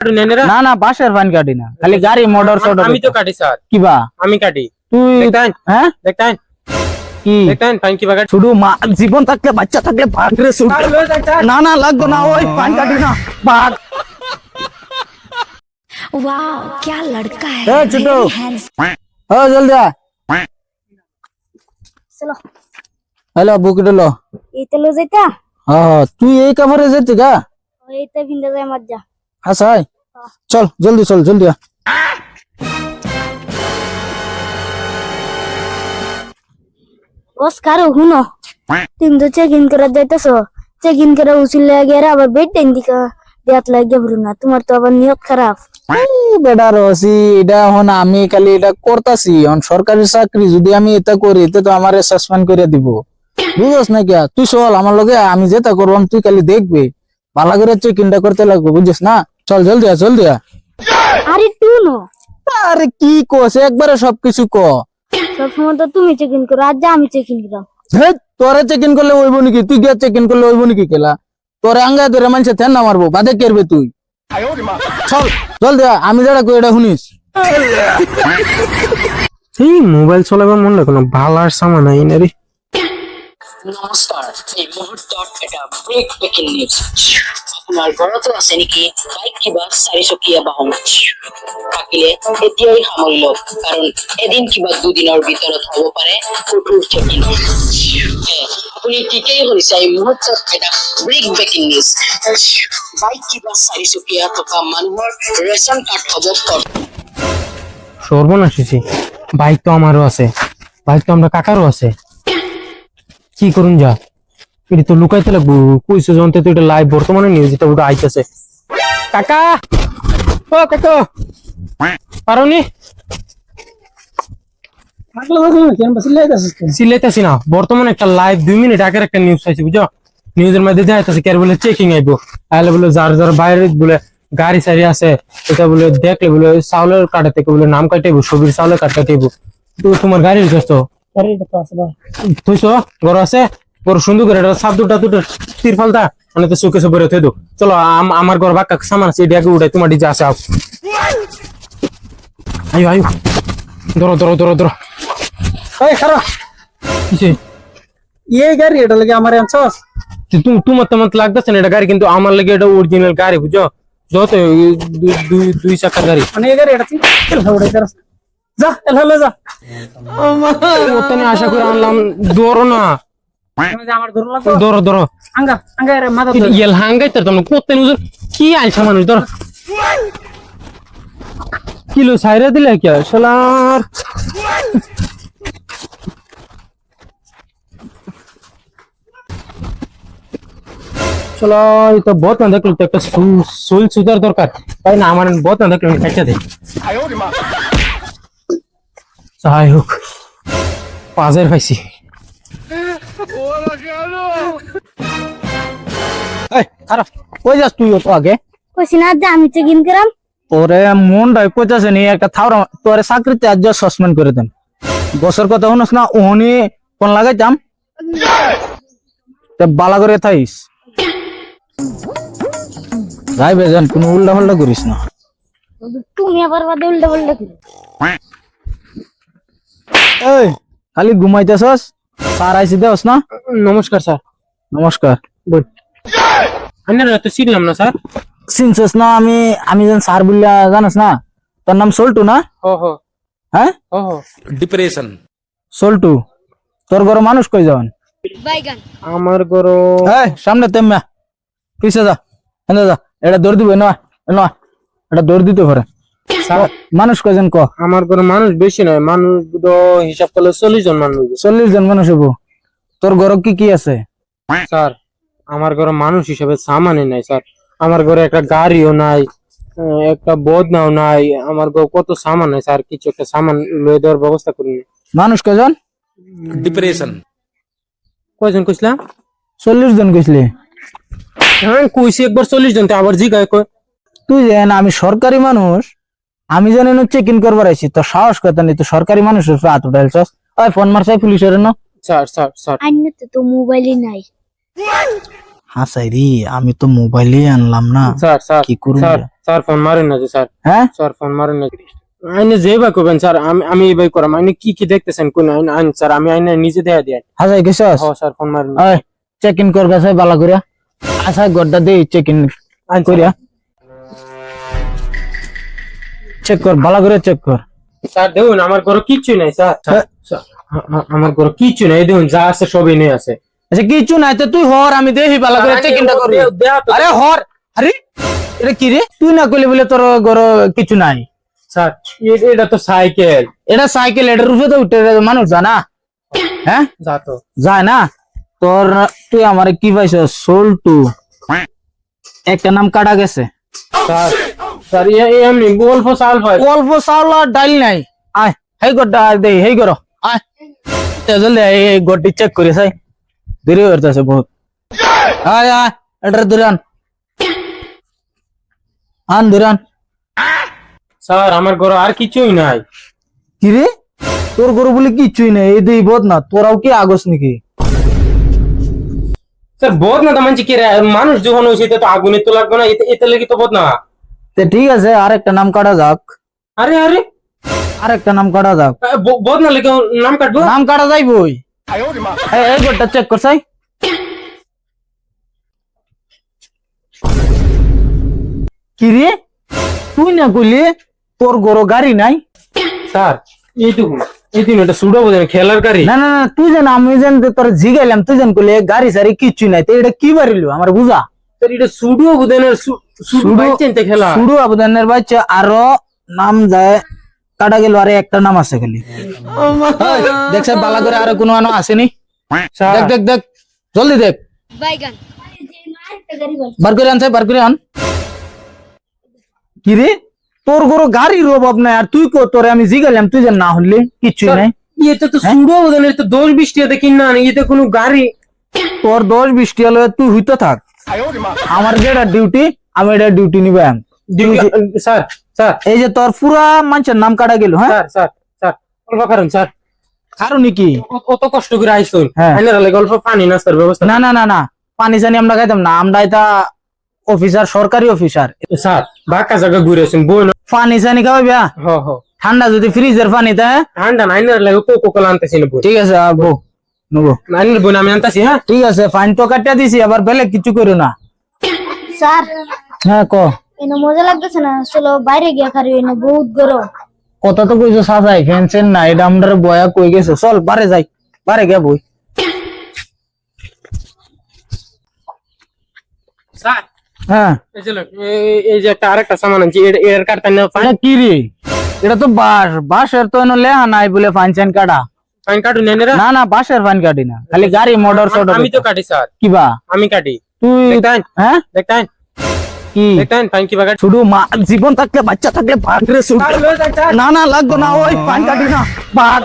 না না বাসের ফাইন কাটি না, খালি গাড়ি মোটর সোটর। আমি তো কাটি স্যার। কিবা আমি কাটি। তুই হ্যাঁ দেখতেন কি দেখতেন ফাইন কিবা কাটি। শুধু জীবন থাকলে বাচ্চা থাকলে ভাগ রে শুধু। না না লাগতো না, ওই ফাইন কাটি না ভাগ। वाह क्या लड़का है। ए छोटू ও জলদি আ। चलो হ্যালো বুক দিলো। এইটা লো যাইতা। হ্যাঁ তুই এই কাপড়ে যেতে গা? এইটা ভিন্দা যায় মজা। আচ্ছা চল জলদি চল জলদি আ। বস কারো হুনো তুমি তো চেক ইন করে যাইতেছো, চেক ইন করে উচিল লাগে আবার বেড দেন দিকা দেয়াত লাগে ভরু না, তোমার তো আবার নিয়ত খারাপ। বেটা রসি এটা হন আমি খালি এটা করতাছি, হন সরকারি চাকরি যদি আমি এটা করি তে তো আমারে সাসপেন্ড করে দিব, বুঝছস না কি? তুই চল আমার লগে, আমি যেটা করবাম তুই খালি দেখবি, ভালো করে চেক ইনটা করতে লাগবে, বুঝছিস না? চল জলদি আ জলদি আ। আরে টুনো আরে কি কস একবারে সবকিছু ক। সব সময় তো তুমি চেক ইন করো, আজ যা আমি চেক ইন করাম। হেই তোরে চেক ইন করলে হইব নাকি? তুই গিয়া চেক ইন করলে হইব নাকি? কেলা তোরে আঙ্গা ধরে মানুষে থেন না মারবো, বাদে কেরবে তুই। চল জলদি আ, আমি যেটা কই এটা শুনিস। এই মোবাইল চলাবার মন লাগে না, ভালার সামান নাই না রে। নমস্কাৰ এই মুহূৰ্তত এটা ব্ৰেক ব্ৰেকিং নিউজ। আপোনাৰ ঘৰতো আছে নেকি বাইক কিবা চাৰিচকীয়া বাহন? থাকিলে এতিয়াই সামৰি লওক, কাৰণ এদিন কিবা দুদিনৰ ভিতৰত হ'ব পাৰে কঠোৰ চেকিং। আপুনি ঠিকেই শুনিছে, এই মুহূৰ্তত এটা ব্ৰেক ব্ৰেকিং নিউজ। বাইক কিবা চাৰিচকীয়া থকা মানুহৰ ৰেচন কাৰ্ড হ'ব কট। সর্বনাশ হয়েছে। বাইক তো আমারও আছে, বাইক তো আমরা কাকারও আছে। কি করুন যা, এটা তো লুকাইতে লাগবো। কইছে যখন তো এটা লাইভ বর্তমানে নিউজ, এটা ওটা আইতেছে। কাকা ও কাকা পারোনি? সিলাইতেছি না, বর্তমানে একটা লাইভ 2 মিনিট আগের একটা নিউজ পাইছি, বুঝছো? নিউজের মধ্যে দেখাইতেছে কে বলে চেকিং আইবো, আইলে বলে যার যার বাইরে বলে গাড়ি সারি আছে এটা বলে দেখলে বলে চাউলের কাটা থেকে বলে নাম কাটাইবো, সবির চাউলের কাটা কাটাইবো। তো তোমার গাড়ি রেখেছ তুইছ ঘর আছে, বড় সুন্দর করে এটা সাপ দুটা দুটো তিরফালটা মানে তো চোখে সে থই দো। চলো আমার ঘর বাক্কা সামান আছে, এটি আগে উঠাই তোমার ডিজে আছে। আয়ো আয়ো ধরো ধরো ধরো ধরো। এই খারাপ এই গাড়ি এটা লাগে আমার আনছস? তোমার তেমন লাগতেছে না এটা গাড়ি, কিন্তু আমার লাগে এটা অরিজিনাল গাড়ি, বুঝছো? যত দুই চাকার গাড়ি মানে এই গাড়ি এটা তুই যা এলহালে যা। ওখানে আশা করে আনলাম, ধরো না আমার ধরো লাগবে, ধরো ধরো আঙ্গা আঙ্গা এর মাথা ইয়েল হাঙ্গাইতে তোমরা কোতে নুজুর কি আইছা মানুষ ধরো কিলো সাইরা দিলে কি শালার। চলো এই তো বহুত না দেখলো তো একটা সুল সুদার দরকার, তাই না? আমার বহুত না দেখলো খাইতে দে। যাই হোক পাজের পাইছি। এই খারাপ কই যাস তুই? তো আগে কইছি না যে আমি চেক ইন করাম। ওরে মন ডাই কইতাছে নি একটা থাওরা তোরে চাকরিতে আজ সাসপেন্ড করে দেন। বছর কথা শুনস না ওহনি কোন লাগাইতাম তে বালা করে থাইস। যাই বেজান কোন উল্টা পাল্টা করিস না। তুমি আবার বাদে উল্টা পাল্টা করো। এই খালি ঘুমাইতেছস? স্যার আইছি দেওস না? নমস্কার স্যার। নমস্কার। বল আপনারা তো চিনলাম না স্যার। চিনছস না? আমি যেন স্যার বললা জানাস না? তোর নাম সল্টু না? হো হো হ্যাঁ হো হো ডিপ্রেশন সল্টু। তোর ঘরে মানুষ কই যান? বাইগান আমার গরো এই সামনে তেমা পিছে যা, এনে যা, এটা দৌড় দিবে না না, এটা দৌড় দিতে পারে। মানুষ কয়জন ক? আমার ঘরে মানুষ বেশি নয়, মানুষ তো হিসাব করলে 40 জন মানুষ। 40 জন মানুষ হবো। তোর ঘর কি কি আছে? স্যার আমার ঘরে মানুষ হিসাবে সামানই নাই স্যার। আমার ঘরে একটা গাড়িও নাই, একটা বদনাও নাই, আমার ঘরে কত সামান নাই স্যার, কিছু একটা সামান লয়ে দেওয়ার ব্যবস্থা করি। মানুষ কয়জন? ডিপ্রেশন কয়জন কইছিলাম? 40 জন কইছিলি? হ্যাঁ কইছি একবার 40 জন, তো আবার জিগায় কয়। তুই জান আমি সরকারি মানুষ, আমি জানি না চেক ইন করবার আইছি, তো সাহস কথা নেই, তো সরকারি মানুষের হাত উঠাইছস। ওই ফোন মারছাই পুলিশের না? স্যার স্যার স্যার আইনে তো মোবাইলই নাই। হাসাই রে, আমি তো মোবাইলে আনলাম না, স্যার স্যার কি করুন স্যার স্যার ফোন মারেন না যে স্যার, হ্যাঁ স্যার ফোন মারেন না। আইনে যে ভাই করবেন স্যার, আমি এই ভাই করাম। আইনে কি কি দেখতেছেন কোন আইন স্যার, আমি আইনে নিজে দেয়া দিই। হাসাই গেছস? হ স্যার ফোন মারেন না। ওই চেক ইন কর গাছে বালা করিয়া, আশা গড্ডা দে চেক ইন করিয়া চেক কর, বালা করে চেক কর। স্যার দেখুন আমার ঘরে কিচ্ছু নাই স্যার, স্যার, আমার ঘরে কিচ্ছু নাই, দেখুন যা আছে সবই নেই আছে। আচ্ছা কিছু নাই তো তুই হর, আমি দেখি বালা করে চেক ইনটা করি। আরে হর, আরে এটা কি রে, তুই না কইলে বলে তোর ঘর কিছু নাই। স্যার এটা তো সাইকেল। এটা সাইকেল, এটা রুফে তো উঠে মানুষ জানা, হ্যাঁ যা তো যায় না তোর। তুই আমারে কি পাইছ? সোল টু একটা নাম কাটা গেছে। স্যার, স্যার এমনি অল্প চাল হয়। অল্প চাউল আর ডাইল নাই। আয় হেই গড্ডা দে, হেই করো আয় জলদি এই গড্ডি চেক করি সাই, দেরি হইতাছে বহুত। আয় আয় এটা ধরে আন, আন ধরে আন। স্যার আমার ঘরে আর কিছুই নাই। কি রে, তোর গরু বলে কিচ্ছুই নাই? এই দুই বোধ না, তোরাও কি আগস নাকি? স্যার বোধ না তো মানছি কি রে, মানুষ যখন হয়েছে তো আগুনে তো লাগবে না, এতে লেগে তো বোধ না। তে ঠিক আছে, আরেকটা নাম কাটা যাক, আরে আরে আরেকটা নাম কাটা যাক। বোধ না লেগে নাম কাটবো। নাম কাটা যাইবই। এই গড্ডা চেক কর সাই। কি রে, তুই না কইলি তোর গরু গাড়ি নাই? স্যার এইটুকু এইদিন এটা সুডো বোধ খেলার গাড়ি। না না না, তুই যেন আমি যেন তোর জিগাইলাম, তুই যেন কইলে গাড়ি সারি কিচ্ছু নাই, তো এটা কি বাড়িল আমার বুঝা। স্যার এটা সুডো বোধ সুডো বাইচেনতে খেলা। শুরু আবেদনের বাচ্চা আরো নাম যায় কাটা গেল, আরে একটা নাম আছে খালি। দেখছ বালা করে আরো কোনো আনো আসেনি? দেখ দেখ দেখ জলদি দেখ, বার করে আনছে, বার করে আন। কি রে, তোর গরু গাড়ির অভাব নাই, আর তুই কো তোরে আমি জিগাইলাম, তুই যেন না হলে কিচ্ছু নাই। এটা তো সুডো বোধ তো 10-20 টাকা দেখি না, এতে কোনো গাড়ি। তোর 10-20 টা লয়ে তুই হইতে থাক, আমার যেটা ডিউটি আমি এটা ডিউটি নিবে। স্যার স্যার এই যে তোর পুরা মানুষের নাম কাটা গেল, হ্যাঁ স্যার স্যার স্যার অল্প কারণ স্যার, কারণ কি? অত কষ্ট করে আইসুন, হ্যাঁ। অল্প পানি নাস্তার ব্যবস্থা। না না না না, পানি জানি আমরা খাইতাম না, আমরা এটা অফিসার, সরকারি অফিসার। স্যার বাঁকা জায়গা ঘুরে আসুন বই। পানি জানি খাওয়াবি? হ হ ঠান্ডা যদি ফ্রিজের পানি দেয়, ঠান্ডা নাইনার লাগে কোকো কোলা আনতেছি না বই। ঠিক আছে আবো নেবো। নাইনার বই আমি আনতেছি। হ্যাঁ ঠিক আছে, ফাইন তো কাটিয়ে দিছি, আবার বেলে কিছু করো না। স্যার হ্যাঁ ক, এনে মজা লাগতেছে না, চলো বাইরে গিয়া খারি, এনে বহুত গরম। কথা তো কইছো সাজাই ফেনছেন না, এটা আমরা বয়া কই গেছে, চল বারে যাই, বারে গে বই। স্যার হ্যাঁ এই যে লোক, এই যে একটা আরেকটা সামান আনছি, এর কাটতে না এটা কি রে? এটা তো বাস, বাসের তো এনে লেহা নাই বলে ফাইন চাইন কাটা। ফাইন কাটুন না। না না, বাসের ফাইন কাটি না, খালি গাড়ি মোটর সোটর। আমি তো কাটি স্যার, কিবা আমি কাটি। তুই? দেখতেন হ্যাঁ দেখতেন কি দেখতেন ফাইন কিবা কাটি। শুধু মা জীবন থাকলে, বাচ্চা থাকলে ভাগ রে শুধু। না না লাগতো না, ওই ফাইন কাটি না, ভাগ।